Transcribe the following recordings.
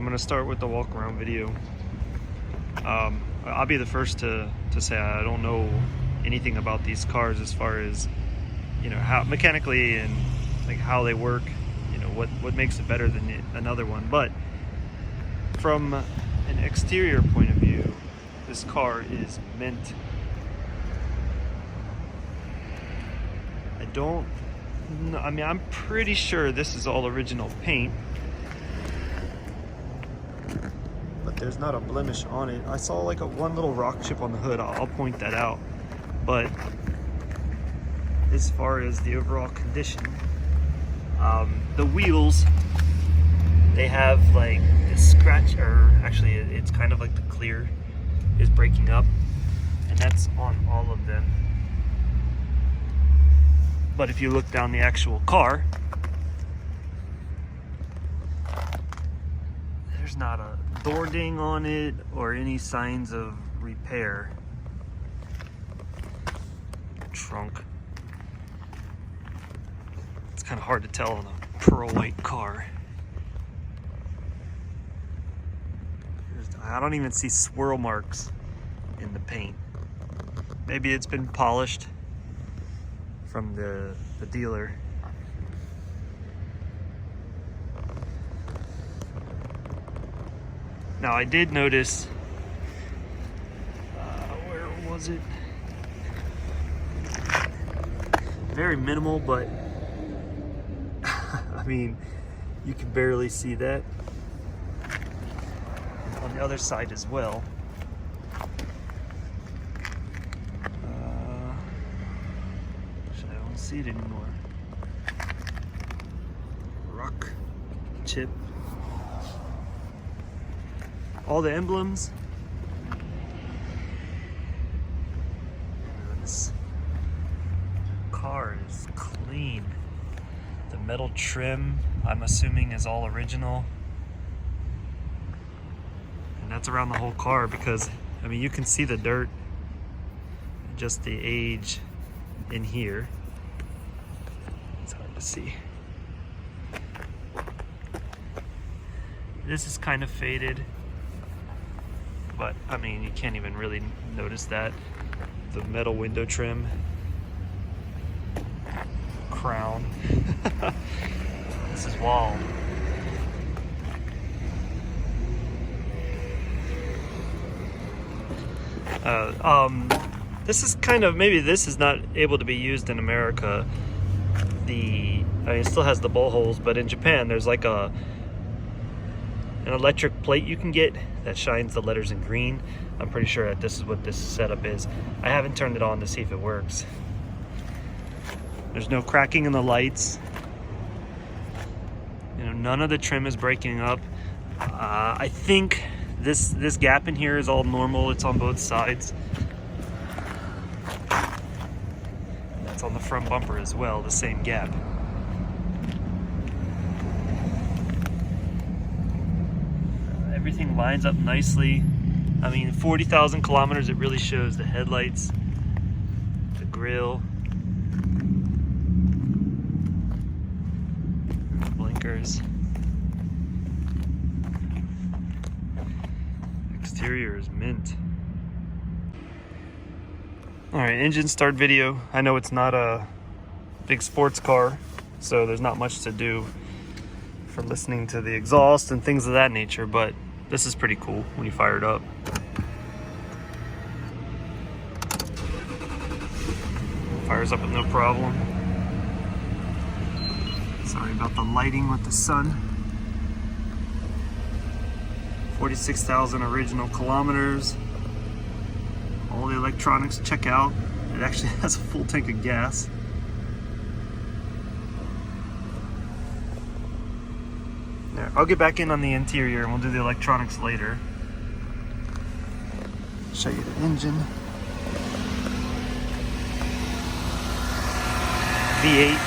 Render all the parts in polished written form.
I'm gonna start with the walk around video. I'll be the first to say I don't know anything about these cars as far as, you know, how mechanically and like how they work, you know, what makes it better than another one. But from an exterior point of view, this car is mint. I mean, I'm pretty sure this is all original paint, but there's not a blemish on it. I saw like one little rock chip on the hood. I'll point that out. But as far as the overall condition, the wheels, they have like this scratch, or actually it's kind of like the clear is breaking up, and that's on all of them. But if you look down the actual car, there's not a door ding on it or any signs of repair. Trunk. It's kind of hard to tell on a pearl white car. I don't even see swirl marks in the paint. Maybe it's been polished from the dealer. Now I did notice, where was it? Very minimal, but I mean, you can barely see that. On the other side as well. I don't see it anymore. Rock chip. All the emblems. This car is clean. The metal trim, I'm assuming, is all original. And that's around the whole car because, I mean, you can see the dirt, just the age in here. It's hard to see. This is kind of faded, but I mean, you can't even really notice that. The metal window trim, crown. This is wall. This is kind of, maybe this is not able to be used in America. I mean, it still has the bowl holes, but in Japan there's like an electric plate you can get that shines the letters in green. I'm pretty sure that this is what this setup is. I haven't turned it on to see if it works. There's no cracking in the lights. You know, none of the trim is breaking up. I think this gap in here is all normal. It's on both sides. And that's on the front bumper as well, the same gap. Everything lines up nicely. I mean, 40,000 kilometers, it really shows. The headlights, the grille, blinkers. Exterior is mint. All right, engine start video. I know it's not a big sports car, so there's not much to do for listening to the exhaust and things of that nature, but this is pretty cool when you fire it up. Fires up with no problem. Sorry about the lighting with the sun. 46,000 original kilometers. All the electronics check out. It actually has a full tank of gas. There, I'll get back in on the interior and we'll do the electronics later. Show you the engine. V8.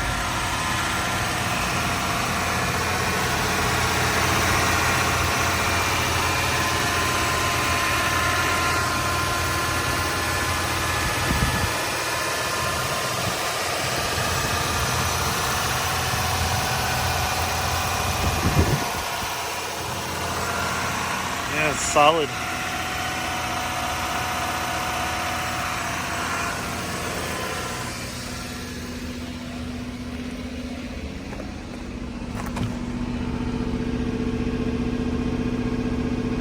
solid.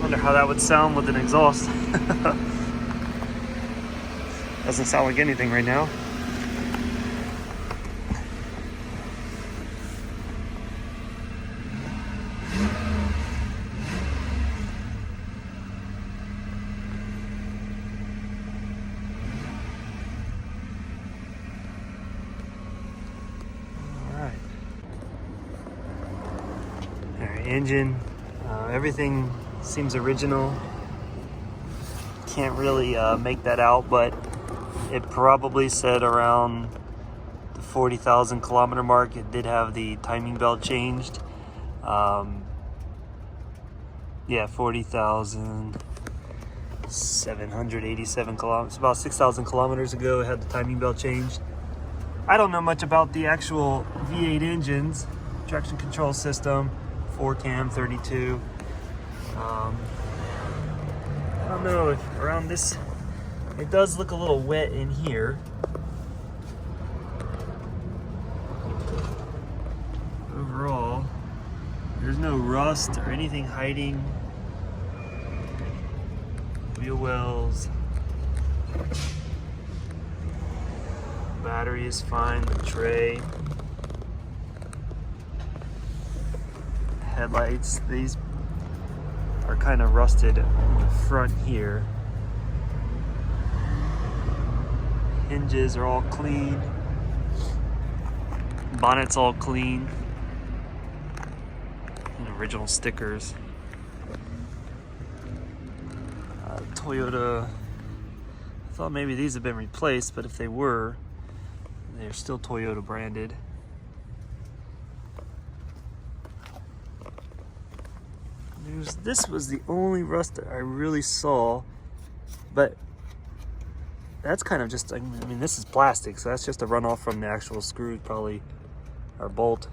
Wonder how that would sound with an exhaust. Doesn't sound like anything right now. Alright, engine, everything seems original. Can't really make that out, but it probably said around the 40,000 kilometer mark. It did have the timing belt changed. Yeah, 40,787 kilometers. About 6,000 kilometers ago, it had the timing belt changed. I don't know much about the actual V8 engines, traction control system, 4-cam, 32. I don't know if around this, it does look a little wet in here. Overall, there's no rust or anything hiding. Wheel wells. Battery is fine, the tray. Headlights, these are kind of rusted in the front here. Hinges are all clean. Bonnet's all clean. And original stickers. Toyota, I thought maybe these have been replaced, but if they were, they're still Toyota branded. This was the only rust that I really saw, but that's kind of just, I mean, this is plastic, so that's just a runoff from the actual screw, probably, or bolt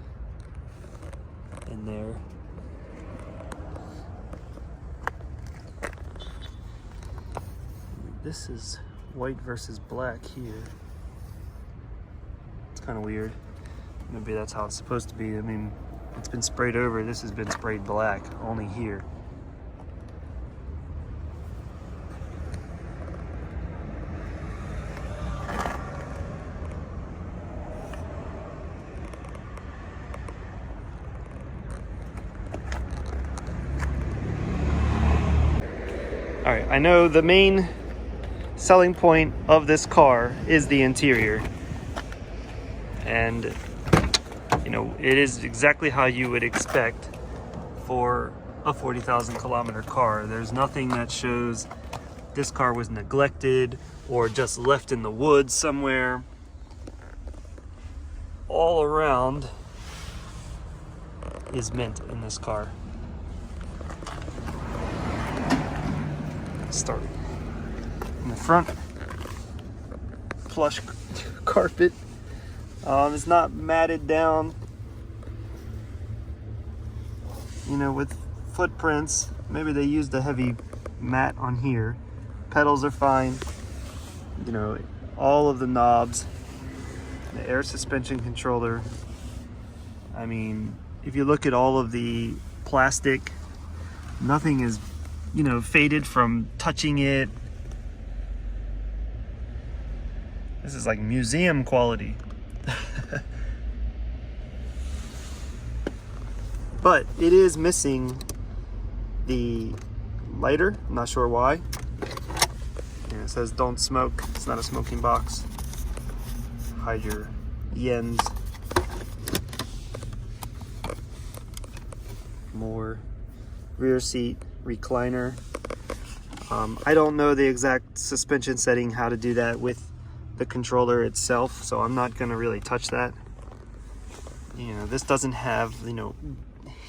in there. This is white versus black here. It's kind of weird. Maybe that's how it's supposed to be. I mean, it's been sprayed over. This has been sprayed black, only here. All right, I know the main selling point of this car is the interior. And you know, it is exactly how you would expect for a 40,000 kilometer car. There's nothing that shows this car was neglected or just left in the woods somewhere. All around is mint in this car. Start in the front, plush carpet. It's not matted down, you know, with footprints. Maybe they used a heavy mat on here. Pedals are fine. You know, all of the knobs, the air suspension controller. I mean, if you look at all of the plastic, nothing is, you know, faded from touching it. This is like museum quality. But it is missing the lighter. I'm not sure why. And it says don't smoke. It's not a smoking box. Hide your yens. More rear seat recliner. I don't know the exact suspension setting, how to do that with the controller itself, so I'm not going to really touch that. You know, this doesn't have, you know,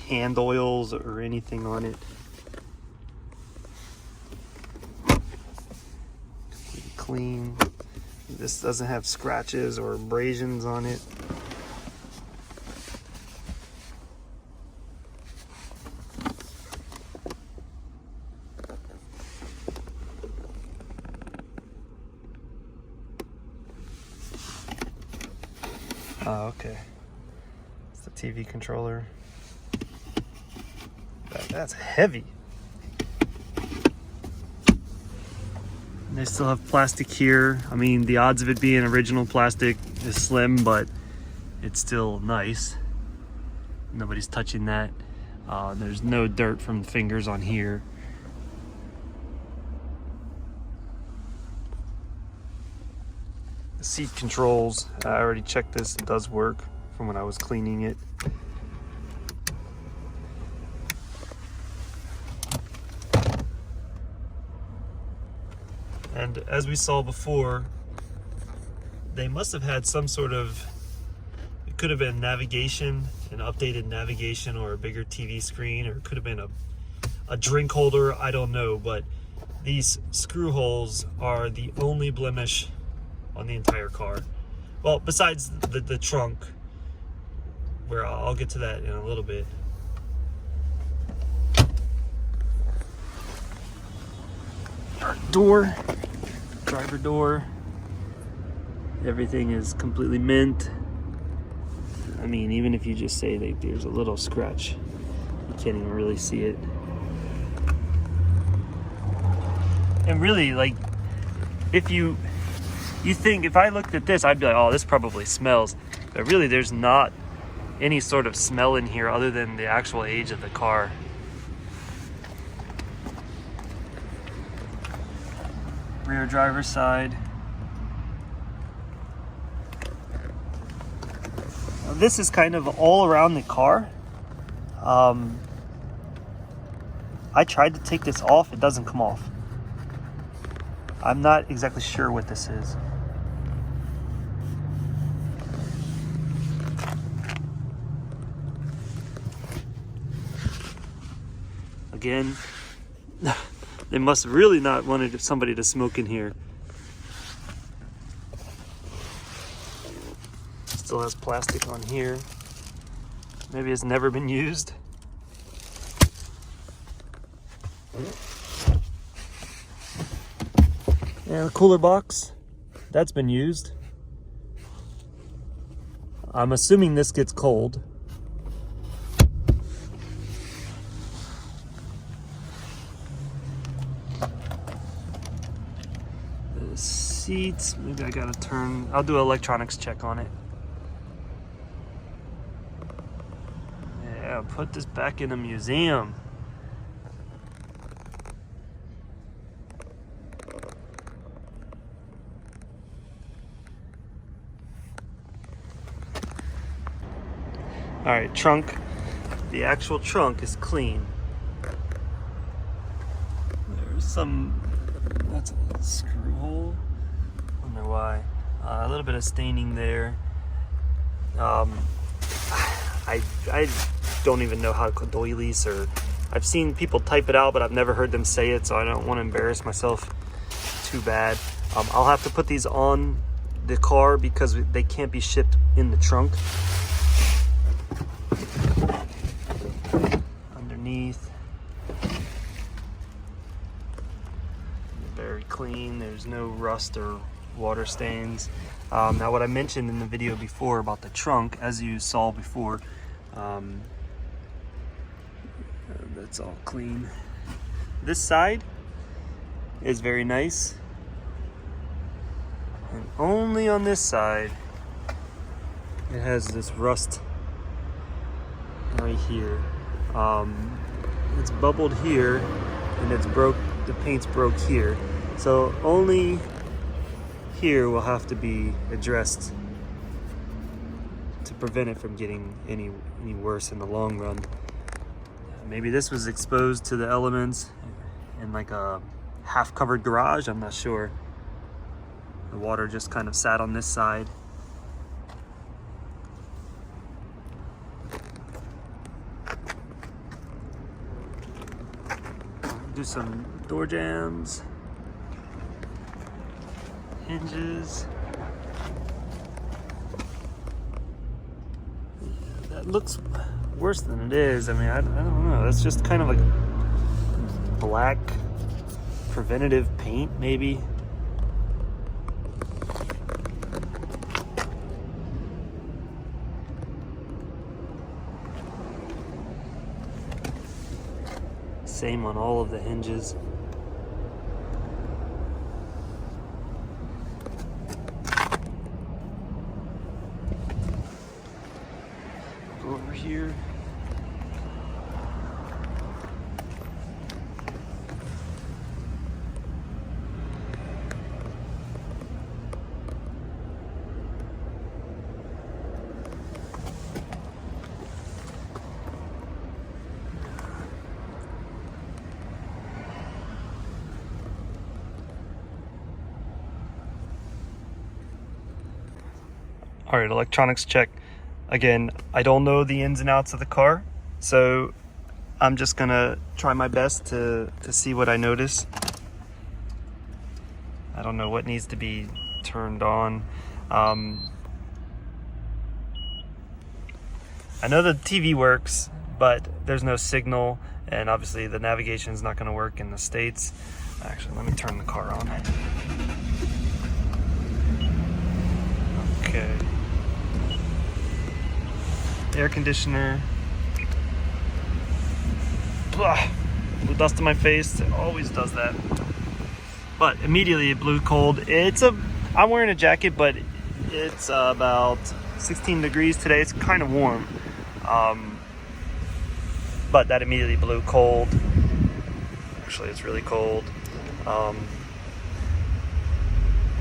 hand oils or anything on it. Completely clean. This doesn't have scratches or abrasions on it. Oh, okay. It's the TV controller. That's heavy. And they still have plastic here. I mean, the odds of it being original plastic is slim, but it's still nice. Nobody's touching that. There's no dirt from fingers on here. The seat controls, I already checked this, it does work from when I was cleaning it. And as we saw before, they must have had some sort of, it could have been navigation, an updated navigation, or a bigger TV screen, or it could have been a drink holder, I don't know, but these screw holes are the only blemish on the entire car. Well, besides the trunk, where I'll get to that in a little bit. Door, driver door, everything is completely mint. I mean, even if you just say that there's a little scratch, you can't even really see it. And really, like, if you think, if I looked at this, I'd be like, oh, this probably smells. But really, there's not any sort of smell in here other than the actual age of the car. Rear driver's side. Now, this is kind of all around the car. I tried to take this off, it doesn't come off. I'm not exactly sure what this is. Again, they must really not wanted somebody to smoke in here. Still has plastic on here. Maybe it's never been used. And the cooler box, that's been used. I'm assuming this gets cold. The seats, maybe I gotta turn, I'll do an electronics check on it. Yeah, put this back in a museum. All right, trunk. The actual trunk is clean. There's some, that's a screw hole. I don't know why. A little bit of staining there. I don't even know how to call doilies, or I've seen people type it out, but I've never heard them say it, so I don't want to embarrass myself too bad. I'll have to put these on the car because they can't be shipped in the trunk. Underneath, very clean. There's no rust or water stains. Now, what I mentioned in the video before about the trunk, as you saw before, that's all clean. This side is very nice, and only on this side it has this rust right here. It's bubbled here, and it's broke. The paint's broke here, so only here will have to be addressed to prevent it from getting any worse in the long run. Maybe this was exposed to the elements in like a half-covered garage. I'm not sure. The water just kind of sat on this side. Do some door jambs, hinges. That looks worse than it is. I mean, I don't know. That's just kind of like black preventative paint, maybe. same on all of the hinges. Go over here. All right, electronics check. Again, I don't know the ins and outs of the car, so I'm just gonna try my best to see what I notice. I don't know what needs to be turned on. I know the TV works, but there's no signal, and obviously the navigation is not gonna work in the States. Actually, let me turn the car on. Okay. Air conditioner. Blah. Blew dust in my face. It always does that. But immediately it blew cold. I'm wearing a jacket, but it's about 16 degrees today. It's kind of warm. But that immediately blew cold. Actually, it's really cold.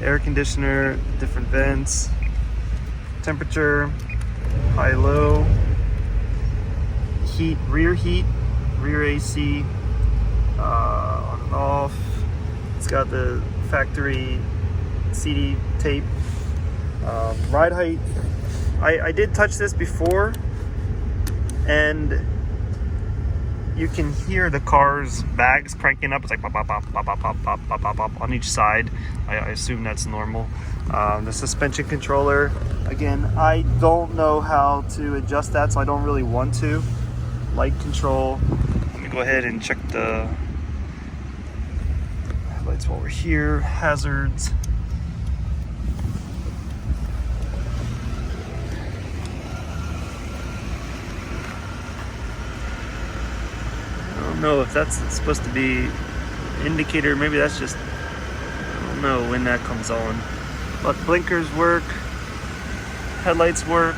Air conditioner, different vents, temperature, high, low, heat, rear AC, on and off. It's got the factory CD tape. Ride height, I did touch this before, and you can hear the car's bags cranking up. It's like pop, pop, pop, pop, pop, pop, pop, pop, pop, pop on each side. I assume that's normal. The suspension controller, again, I don't know how to adjust that, so I don't really want to. Light control. Let me go ahead and check the headlights while we're here. Hazards. I don't know if that's supposed to be an indicator. Maybe that's just, I don't know when that comes on. But blinkers work. Headlights work.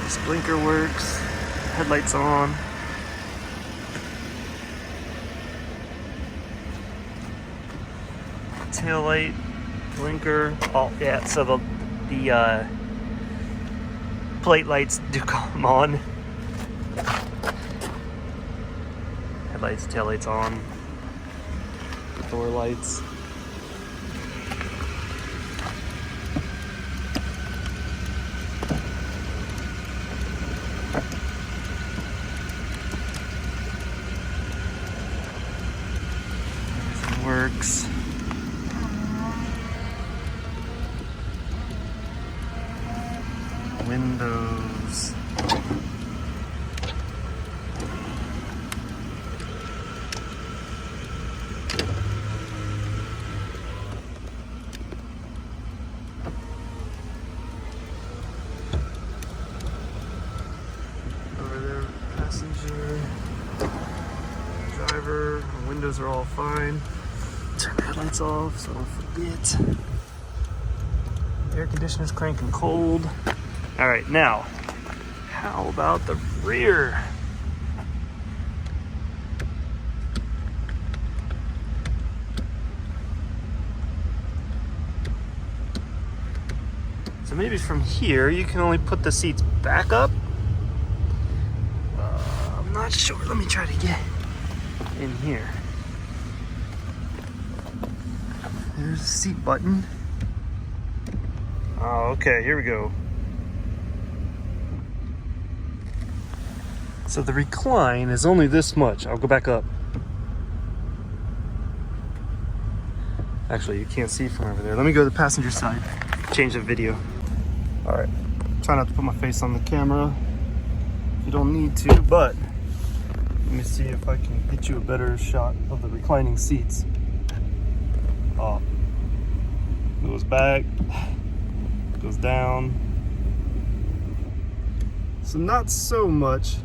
This blinker works. Headlights on. Tail light, blinker. Oh yeah, so the plate lights do come on. Headlights, tail lights on. Door lights. Works. Windows. Over there, passenger, driver, windows are all fine. Turn the headlights off so I don't forget. Air conditioner's cranking cold. All right, now, how about the rear? So maybe from here, you can only put the seats back up. I'm not sure. Let me try to get in here. There's the seat button. Oh, okay, here we go. So the recline is only this much. I'll go back up. Actually, you can't see from over there. Let me go to the passenger side. Change the video. All right, try not to put my face on the camera. You don't need to, but let me see if I can get you a better shot of the reclining seats. Goes back, goes down. So not so much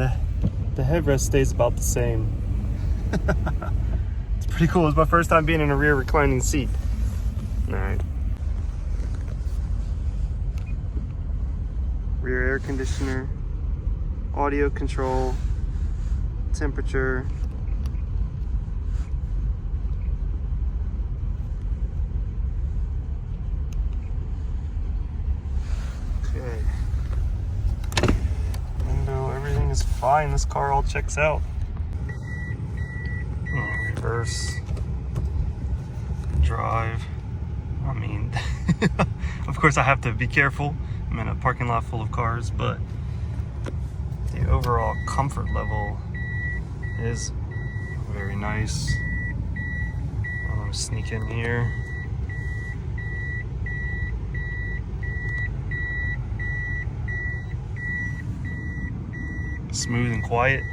and the headrest stays about the same. It's pretty cool. It's my first time being in a rear reclining seat. All right. Rear air conditioner, audio control, temperature. Okay. Window, everything is fine. This car all checks out. Reverse. Drive. I mean, of course I have to be careful. I'm in a parking lot full of cars, but the overall comfort level is very nice. I'm gonna sneak in here. Smooth and quiet.